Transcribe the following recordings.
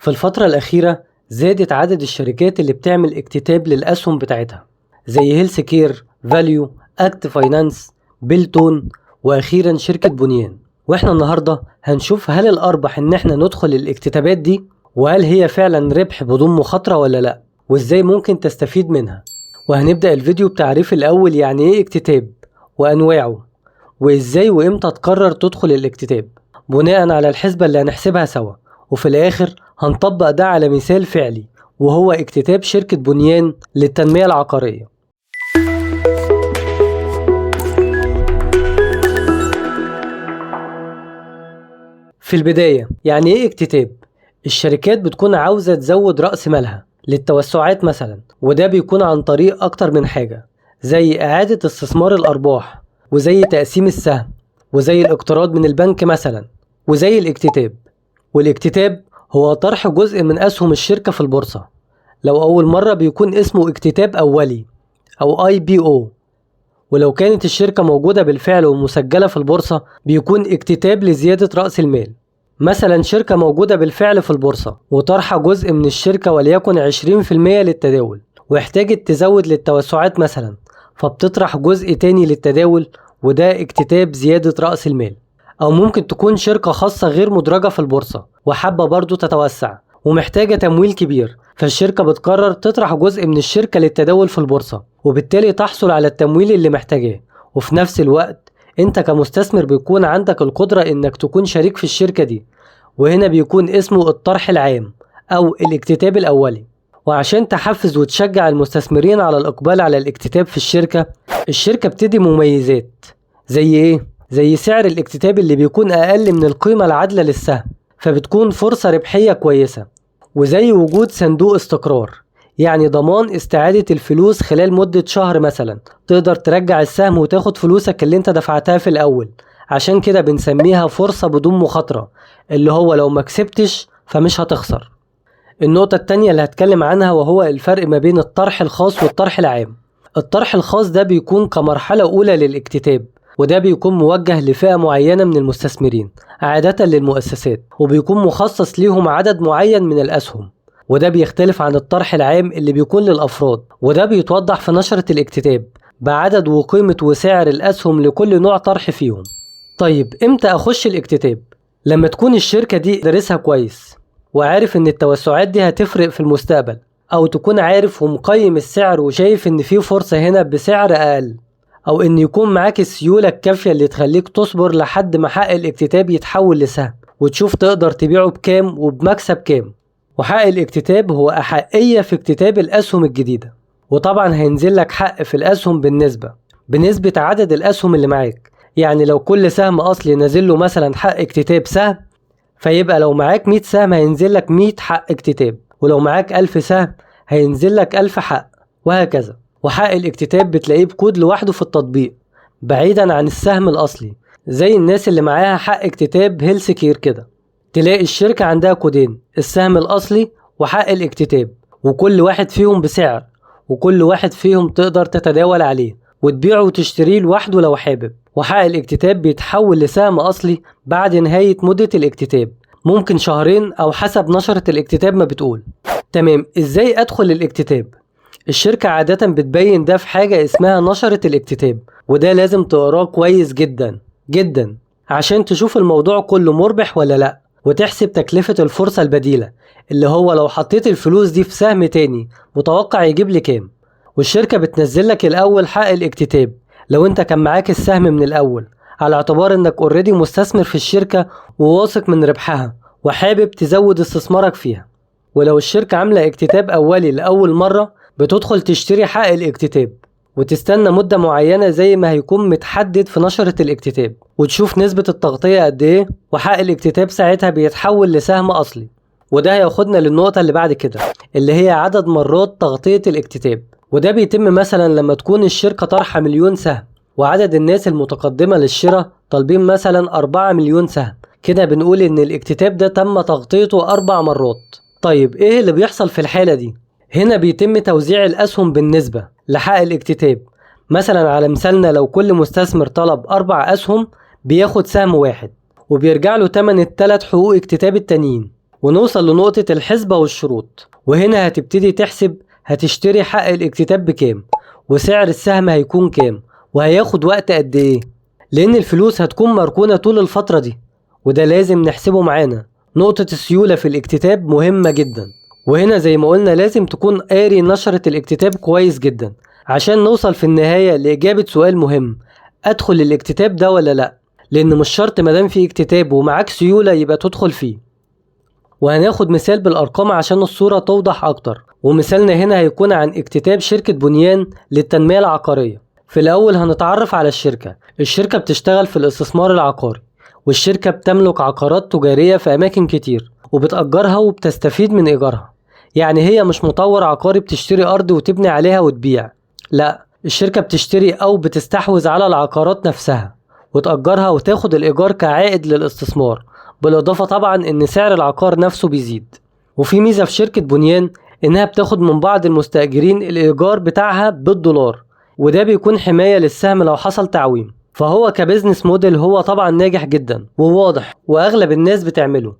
في الفترة الأخيرة زادت عدد الشركات اللي بتعمل اكتتاب للأسهم بتاعتها زي هيلث كير، فاليو، أكت فاينانس، بيلتون، وأخيرا شركة بنيان. وإحنا النهاردة هنشوف هل الأربح إن إحنا ندخل الاكتتابات دي، وهل هي فعلا ربح بدون مخاطرة ولا لأ، وإزاي ممكن تستفيد منها. وهنبدأ الفيديو بتعريف الأول يعني إيه اكتتاب وأنواعه، وإزاي وإمتى تقرر تدخل الاكتتاب بناء على الحسبة اللي هنحسبها سوا. وفي الآخر هنطبق ده على مثال فعلي وهو اكتتاب شركة بنيان للتنمية العقارية. في البداية يعني ايه اكتتاب؟ الشركات بتكون عاوزة تزود رأس مالها للتوسعات مثلا، وده بيكون عن طريق أكتر من حاجة زي إعادة استثمار الأرباح، وزي تقسيم السهم، وزي الاقتراض من البنك مثلا، وزي الاكتتاب. والاكتتاب هو طرح جزء من أسهم الشركة في البورصة. لو أول مرة بيكون اسمه اكتتاب أولي أو IPO، ولو كانت الشركة موجودة بالفعل ومسجلة في البورصة بيكون اكتتاب لزيادة رأس المال. مثلا شركة موجودة بالفعل في البورصة وطرح جزء من الشركة وليكن 20% للتداول، واحتاجت تزود للتوسعات مثلا، فبتطرح جزء تاني للتداول، وده اكتتاب زيادة رأس المال. أو ممكن تكون شركة خاصة غير مدرجة في البورصة وحابة برضو تتوسع ومحتاجة تمويل كبير، فالشركة بتقرر تطرح جزء من الشركة للتداول في البورصة، وبالتالي تحصل على التمويل اللي محتاجاه. وفي نفس الوقت انت كمستثمر بيكون عندك القدرة انك تكون شريك في الشركة دي، وهنا بيكون اسمه الطرح العام او الاكتتاب الاولي. وعشان تحفز وتشجع المستثمرين على الاقبال على الاكتتاب في الشركة بتدي مميزات زي ايه؟ زي سعر الاكتتاب اللي بيكون اقل من القيمة العادلة للسهم، فبتكون فرصة ربحية كويسة. وزي وجود صندوق استقرار، يعني ضمان استعادة الفلوس خلال مدة شهر مثلا، تقدر ترجع السهم وتاخد فلوسك اللي انت دفعتها في الاول. عشان كده بنسميها فرصة بدون مخاطرة، اللي هو لو ما كسبتش فمش هتخسر. النقطة التانية اللي هتكلم عنها وهو الفرق ما بين الطرح الخاص والطرح العام. الطرح الخاص ده بيكون كمرحلة أولى للاكتتاب، وده بيكون موجه لفئة معينة من المستثمرين، عادة للمؤسسات، وبيكون مخصص ليهم عدد معين من الأسهم. وده بيختلف عن الطرح العام اللي بيكون للأفراد، وده بيتوضح في نشرة الاكتتاب بعدد وقيمة وسعر الأسهم لكل نوع طرح فيهم. طيب امتى أخش الاكتتاب؟ لما تكون الشركة دي دارسها كويس وعارف ان التوسعات دي هتفرق في المستقبل، او تكون عارف ومقيم السعر وشايف ان في فرصة هنا بسعر اقل، او ان يكون معاك السيولة الكافية اللي تخليك تصبر لحد ما حق الاكتتاب يتحول لسهم وتشوف تقدر تبيعه بكام وبمكسب كام. وحق الاكتتاب هو احقية في اكتتاب الاسهم الجديدة، وطبعا هينزل لك حق في الاسهم بنسبة عدد الاسهم اللي معاك. يعني لو كل سهم اصلي نازل له مثلا حق اكتتاب سهم، فيبقى لو معاك 100 سهم هينزل لك 100 حق اكتتاب، ولو معاك 1000 سهم هينزل لك 1000 حق، وهكذا. وحق الاكتتاب بتلاقيه بكود لوحده في التطبيق بعيدا عن السهم الأصلي، زي الناس اللي معاها حق اكتتاب هيلث كير كده، تلاقي الشركة عندها كودين: السهم الأصلي وحق الاكتتاب، وكل واحد فيهم بسعر، وكل واحد فيهم تقدر تتداول عليه وتبيعه وتشتريه لوحده لو حابب. وحق الاكتتاب بيتحول لسهم أصلي بعد نهاية مدة الاكتتاب، ممكن شهرين أو حسب نشرة الاكتتاب ما بتقول. تمام، إزاي أدخل الاكتتاب؟ الشركة عادة بتبين ده في حاجة اسمها نشرة الاكتتاب، وده لازم تقراه كويس جدا جدا عشان تشوف الموضوع كله مربح ولا لأ، وتحسب تكلفة الفرصة البديلة، اللي هو لو حطيت الفلوس دي في سهم تاني متوقع يجيب لي كام. والشركة بتنزل لك الأول حق الاكتتاب لو انت كان معاك السهم من الأول، على اعتبار انك اوريدي مستثمر في الشركة وواثق من ربحها وحابب تزود استثمارك فيها. ولو الشركة عاملة اكتتاب أولي لأول مرة بتدخل تشتري حق الاكتتاب وتستنى مدة معينة زي ما هيكون متحدد في نشرة الاكتتاب، وتشوف نسبة التغطية قد ايه، وحق الاكتتاب ساعتها بيتحول لسهم أصلي. وده هياخدنا للنقطة اللي بعد كده، اللي هي عدد مرات تغطية الاكتتاب. وده بيتم مثلا لما تكون الشركة طرحة 1,000,000 سهم، وعدد الناس المتقدمة للشراء طالبين مثلا 4 مليون سهم، كده بنقول ان الاكتتاب ده تم تغطيته 4 مرات. طيب ايه اللي بيحصل في الحالة دي؟ هنا بيتم توزيع الأسهم بالنسبة لحق الاكتتاب. مثلا على مثالنا لو كل مستثمر طلب 4 أسهم بياخد سهم واحد، وبيرجع له تمن ال3 حقوق اكتتاب التانيين. ونوصل لنقطة الحسبة والشروط، وهنا هتبتدي تحسب هتشتري حق الاكتتاب بكام، وسعر السهم هيكون كام، وهياخد وقت قد ايه، لان الفلوس هتكون مركونة طول الفترة دي، وده لازم نحسبه معانا. نقطة السيولة في الاكتتاب مهمة جدا، وهنا زي ما قلنا لازم تكون قاري نشرة الاكتتاب كويس جدا عشان نوصل في النهاية لإجابة سؤال مهم: أدخل الاكتتاب ده ولا لأ؟ لأن مش شرط مادام في اكتتاب ومعاك سيولة يبقى تدخل فيه. وهناخد مثال بالأرقام عشان الصورة توضح أكتر، ومثالنا هنا هيكون عن اكتتاب شركة بنيان للتنمية العقارية. في الأول هنتعرف على الشركة بتشتغل في الاستثمار العقاري، والشركة بتملك عقارات تجارية في أماكن كتير وبتأجرها وبتستفيد من إيجارها. يعني هي مش مطور عقاري بتشتري أرض وتبني عليها وتبيع، لا، الشركة بتشتري أو بتستحوذ على العقارات نفسها وتأجرها وتاخد الإيجار كعائد للاستثمار، بالإضافة طبعا إن سعر العقار نفسه بيزيد. وفي ميزة في شركة بنيان إنها بتاخد من بعض المستأجرين الإيجار بتاعها بالدولار، وده بيكون حماية للسهم لو حصل تعويم. فهو كبزنس موديل هو طبعا ناجح جدا وواضح، وأغلب الناس بتعمله،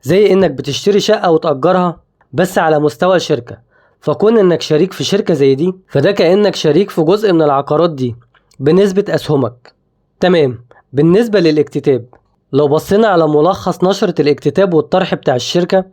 زي إنك بتشتري شقة وتأجرها بس على مستوى شركة. فكون إنك شريك في شركة زي دي فده كأنك شريك في جزء من العقارات دي بنسبة أسهمك. تمام. بالنسبة للاكتتاب، لو بصينا على ملخص نشرة الاكتتاب والطرح بتاع الشركة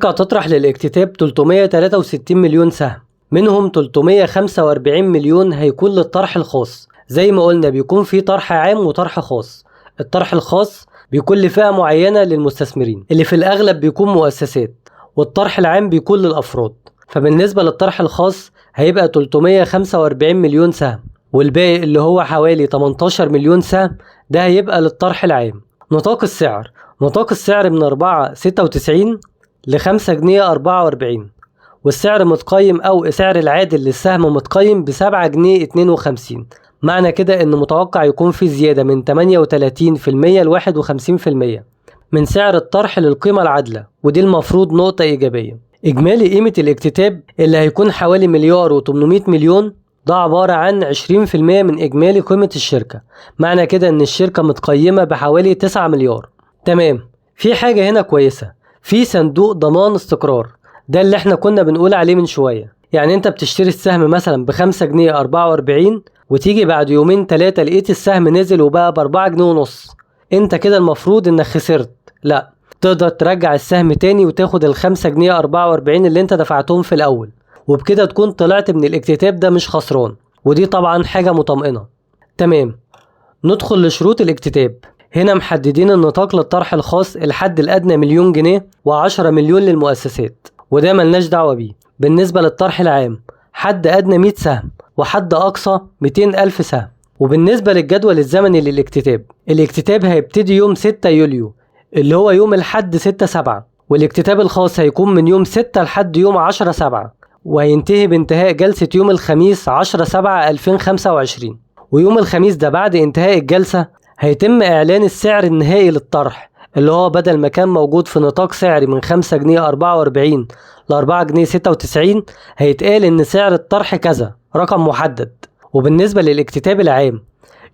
هتطرح للاكتتاب 363 مليون سهم، منهم 345 مليون هيكون للطرح الخاص. زي ما قلنا بيكون في طرح عام وطرح خاص. الطرح الخاص بيكون لفئة معينة للمستثمرين اللي في الأغلب بيكون مؤسسات، والطرح العام بيكون للأفراد. فبالنسبة للطرح الخاص هيبقى 345 مليون سهم، والباقي اللي هو حوالي 18 مليون سهم ده هيبقى للطرح العام. نطاق السعر من 4.96 ل 5 جنيه 44، والسعر متقيم أو سعر العادل للسهم متقيم ب7 جنيه 52. معنى كده إن متوقع يكون في زيادة من 38% ل 51% من سعر الطرح للقيمة العادلة، ودي المفروض نقطة إيجابية. إجمالي قيمة الاكتتاب اللي هيكون حوالي 1.8 مليار ده عبارة عن 20% من إجمالي قيمة الشركة. معنى كده إن الشركة متقيمة بحوالي 9 مليار. تمام. في حاجة هنا كويسة، في صندوق ضمان استقرار، ده اللي احنا كنا بنقول عليه من شوية. يعني انت بتشتري السهم مثلا ب5 جنيه 44 وتيجي بعد يومين 3 لقيت السهم نزل وبقى ب4 جنيه ونص، انت كده المفروض انك خسرت. لا، تقدر ترجع السهم تاني وتاخد ال5 جنيه 44 اللي انت دفعتهم في الأول، وبكده تكون طلعت من الاكتتاب ده مش خسران، ودي طبعا حاجة مطمئنة. تمام. ندخل لشروط الاكتتاب. هنا محددين النطاق للطرح الخاص الحد الأدنى 1,000,000 جنيه و10 مليون للمؤسسات، وده ملناش دعوة بيه. بالنسبة للطرح العام حد أدنى 100 سهم وحد أقصى 200,000 سهم. وبالنسبة للجدول الزمني للاكتتاب، الاكتتاب هيبتدي يوم 6 يوليو اللي هو يوم الحد 6/7، والاكتتاب الخاص هيكون من يوم 6 لحد يوم 10/7، وهينتهي بانتهاء جلسة يوم الخميس 10/7/2025. ويوم الخميس ده بعد انتهاء الجلسة هيتم إعلان السعر النهائي للطرح، اللي هو بدل ما كان موجود في نطاق سعري من 5 جنيه 44 ل 4 جنيه 96 هيتقال إن سعر الطرح كذا، رقم محدد. وبالنسبة للاكتتاب العام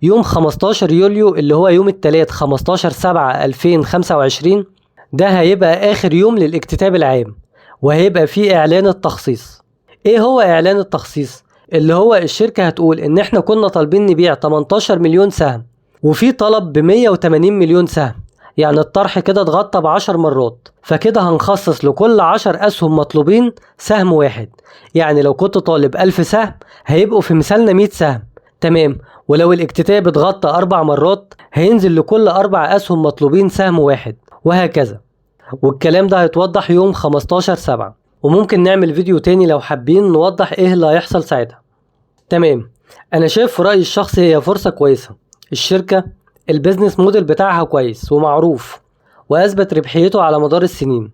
يوم 15 يوليو اللي هو يوم التلات 15/7/2025 ده هيبقى آخر يوم للاكتتاب العام، وهيبقى فيه إعلان التخصيص. إيه هو إعلان التخصيص؟ اللي هو الشركة هتقول إن إحنا كنا طالبين نبيع 18 مليون سهم وفي طلب ب180 مليون سهم، يعني الطرح كده اتغطى ب10 مرات، فكده هنخصص لكل 10 أسهم مطلوبين سهم واحد. يعني لو كنت طالب 1000 سهم هيبقوا في مثالنا 100 سهم. تمام. ولو الاكتتاب اتغطى 4 مرات هينزل لكل 4 أسهم مطلوبين سهم واحد، وهكذا. والكلام ده هيتوضح يوم 15/7، وممكن نعمل فيديو تاني لو حابين نوضح ايه اللي هيحصل ساعتها. تمام. انا شايف في رأيي الشخصي هي فرصة كويسة. الشركة البيزنس موديل بتاعها كويس ومعروف واثبت ربحيته على مدار السنين.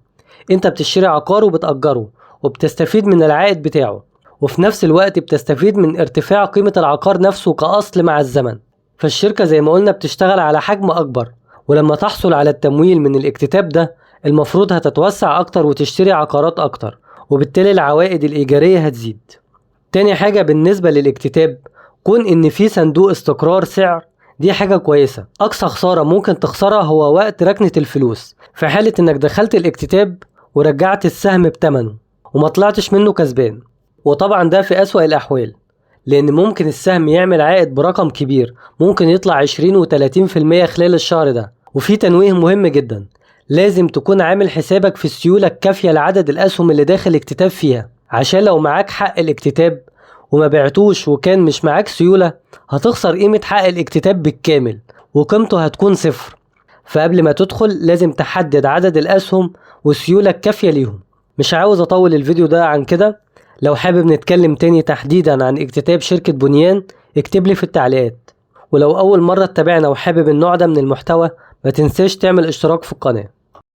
انت بتشتري عقار وبتأجره وبتستفيد من العائد بتاعه، وفي نفس الوقت بتستفيد من ارتفاع قيمة العقار نفسه كأصل مع الزمن. فالشركة زي ما قلنا بتشتغل على حجم أكبر، ولما تحصل على التمويل من الاكتتاب ده المفروض هتتوسع أكتر وتشتري عقارات أكتر، وبالتالي العوائد الإيجارية هتزيد. تاني حاجة بالنسبة للاكتتاب، كون إن في صندوق استقرار سعر، دي حاجة كويسة. أقصى خسارة ممكن تخسرها هو وقت ركنة الفلوس، في حالة إنك دخلت الاكتتاب ورجعت السهم بتمنه وما طلعتش منه كسبان. وطبعا ده في أسوأ الأحوال، لأن ممكن السهم يعمل عائد برقم كبير، ممكن يطلع 20 و30% خلال الشهر ده. وفي تنويه مهم جدا، لازم تكون عامل حسابك في السيولة الكافية لعدد الأسهم اللي داخل اكتتاب فيها، عشان لو معاك حق الاكتتاب وما بعتوش وكان مش معاك سيولة، هتخسر قيمة حق الاكتتاب بالكامل وقيمته هتكون صفر. فقبل ما تدخل لازم تحدد عدد الأسهم والسيولة الكافية ليهم. مش عاوز أطول الفيديو ده عن كده. لو حابب نتكلم تاني تحديدا عن اكتتاب شركة بنيان اكتب لي في التعليقات. ولو أول مرة تتابعنا وحابب النوع ده من المحتوى ما تنساش تعمل اشتراك في القناة.